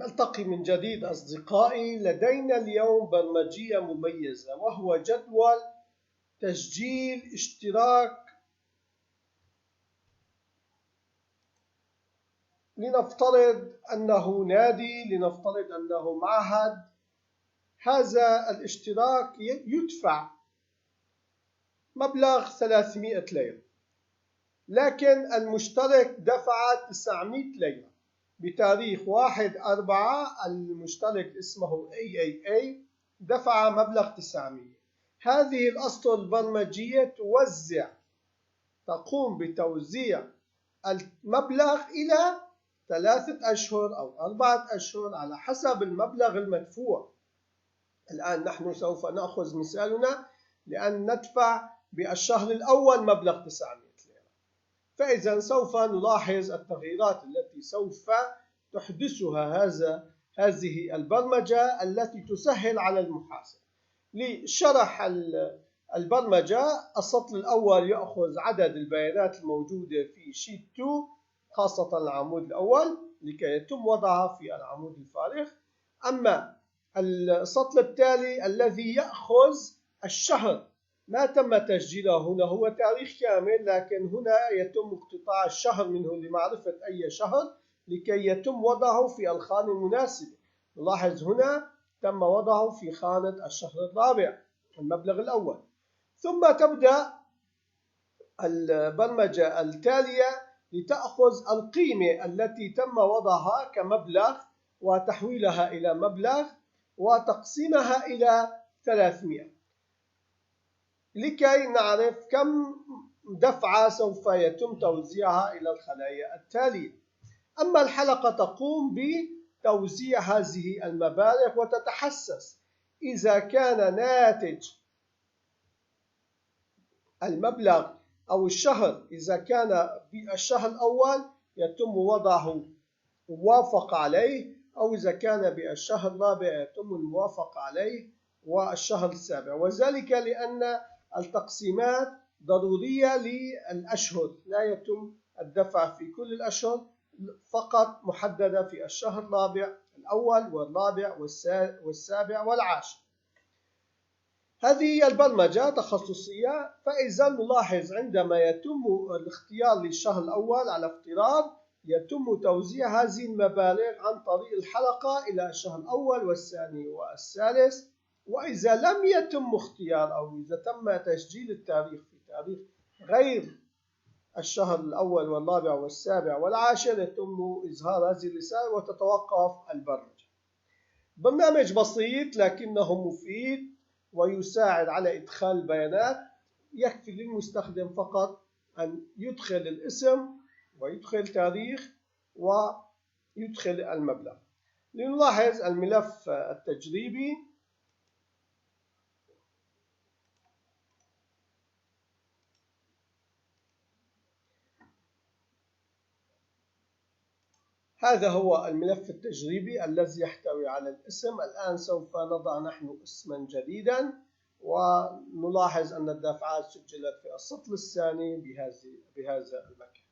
نلتقي من جديد أصدقائي. لدينا اليوم برمجية مميزة، وهو جدول تسجيل اشتراك. لنفترض أنه نادي، لنفترض أنه معهد. هذا الاشتراك يدفع مبلغ 300 ليرة، لكن المشترك دفع 900 ليرة. بتاريخ 1/4 المشترك اسمه AAA دفع مبلغ 900. هذه الأسطر البرمجية تقوم بتوزيع المبلغ إلى 3 أشهر أو 4 أشهر على حسب المبلغ المدفوع. الآن نحن سوف نأخذ مثالنا لأن ندفع بالشهر الأول مبلغ 900 ليرة. فإذا سوف نلاحظ التغييرات التي سوف تحدثها هذه البرمجة التي تسهل على المحاسب. لشرح البرمجة، السطر الأول يأخذ عدد البيانات الموجودة في شيت 2، خاصة العمود الأول، لكي يتم وضعها في العمود الفارغ. أما السطر التالي الذي يأخذ الشهر، ما تم تسجيله هنا هو تاريخ كامل، لكن هنا يتم اقتطاع الشهر منه لمعرفة أي شهر لكي يتم وضعه في الخانة المناسبة. نلاحظ هنا تم وضعه في خانة الشهر الرابع، المبلغ الأول. ثم تبدأ البرمجة التالية لتأخذ القيمة التي تم وضعها كمبلغ وتحويلها إلى مبلغ وتقسيمها إلى 300 لكي نعرف كم دفعة سوف يتم توزيعها إلى الخلايا التالية. أما الحلقة تقوم بتوزيع هذه المبالغ وتتحسس إذا كان ناتج المبلغ أو الشهر، إذا كان بالشهر الأول يتم وضعه موافق عليه، أو إذا كان بالشهر الرابع يتم الموافقة عليه والشهر السابع. وذلك لأن التقسيمات ضرورية للأشهر، لا يتم الدفع في كل الأشهر، فقط محددة في الشهر الرابع الأول والرابع والسابع والعاشر. هذه البرمجة تخصصية. فإذا نلاحظ عندما يتم الاختيار للشهر الأول، على افتراض يتم توزيع هذه المبالغ عن طريق الحلقة إلى الشهر الأول والثاني والثالث. وإذا لم يتم اختيار أو إذا تم تسجيل التاريخ في تاريخ غير الشهر الأول والرابع والسابع والعاشر، يتم إظهار هذه الرسالة وتتوقف البرمجة. برنامج بسيط لكنه مفيد ويساعد على إدخال البيانات. يكفي للمستخدم فقط أن يدخل الاسم ويدخل تاريخ ويدخل المبلغ. لنلاحظ الملف التجريبي. هذا هو الملف التجريبي الذي يحتوي على الاسم. الآن سوف نضع نحن اسما جديدا، ونلاحظ أن الدفعات سجلت في السطر الثاني بهذا المكان.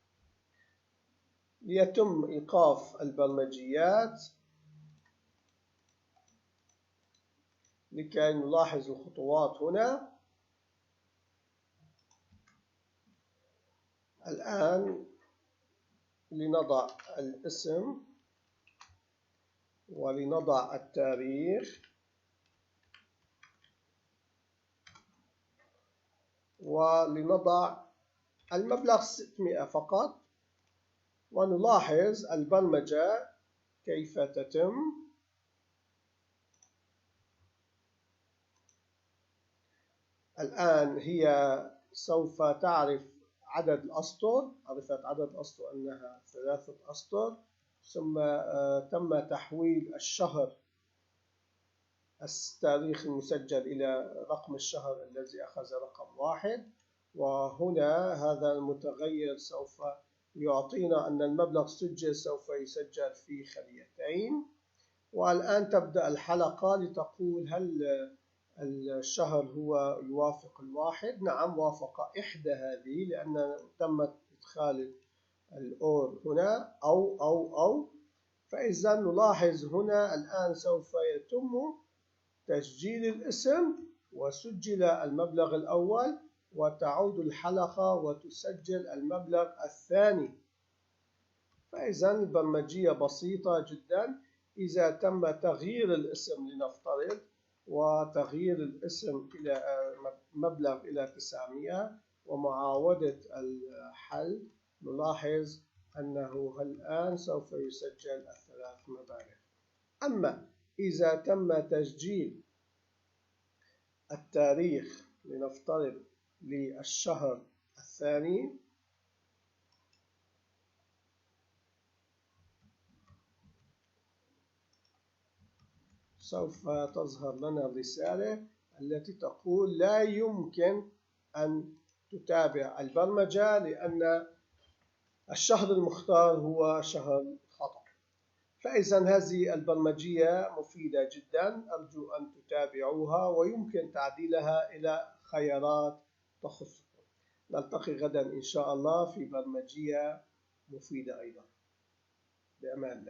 ليتم إيقاف البرمجيات لكي نلاحظ الخطوات هنا. الآن لنضع الاسم ولنضع التاريخ ولنضع المبلغ 600 فقط، ونلاحظ البرمجة كيف تتم. الآن هي سوف تعرف عدد الأسطر، عرفت عدد الأسطر أنها 3 أسطر، ثم تم تحويل الشهر التاريخ المسجل إلى رقم الشهر الذي أخذ رقم 1. وهنا هذا المتغير سوف يعطينا أن المبلغ سجل، سوف يسجل في خليتين. والآن تبدأ الحلقة لتقول هل الشهر هو يوافق 1؟ نعم، وافق إحدى هذه لأن تم إدخال الأور هنا أو. فإذا نلاحظ هنا الآن سوف يتم تسجيل الاسم وسجل المبلغ الأول، وتعود الحلقة وتسجل المبلغ الثاني. فإذا البرمجية بسيطة جدا. إذا تم تغيير الاسم لنفترض، وتغيير الاسم إلى مبلغ إلى 900 ومعاودة الحل، نلاحظ أنه الآن سوف يسجل الثلاث مبالغ. أما إذا تم تسجيل التاريخ لنفترض للشهر الثاني، سوف تظهر لنا الرسالة التي تقول لا يمكن أن تتابع البرمجة لأن الشهر المختار هو شهر خطأ. فإذا هذه البرمجية مفيدة جدا، أرجو أن تتابعوها ويمكن تعديلها إلى خيارات تخصكم. نلتقي غدا إن شاء الله في برمجية مفيدة أيضا. بأمان الله.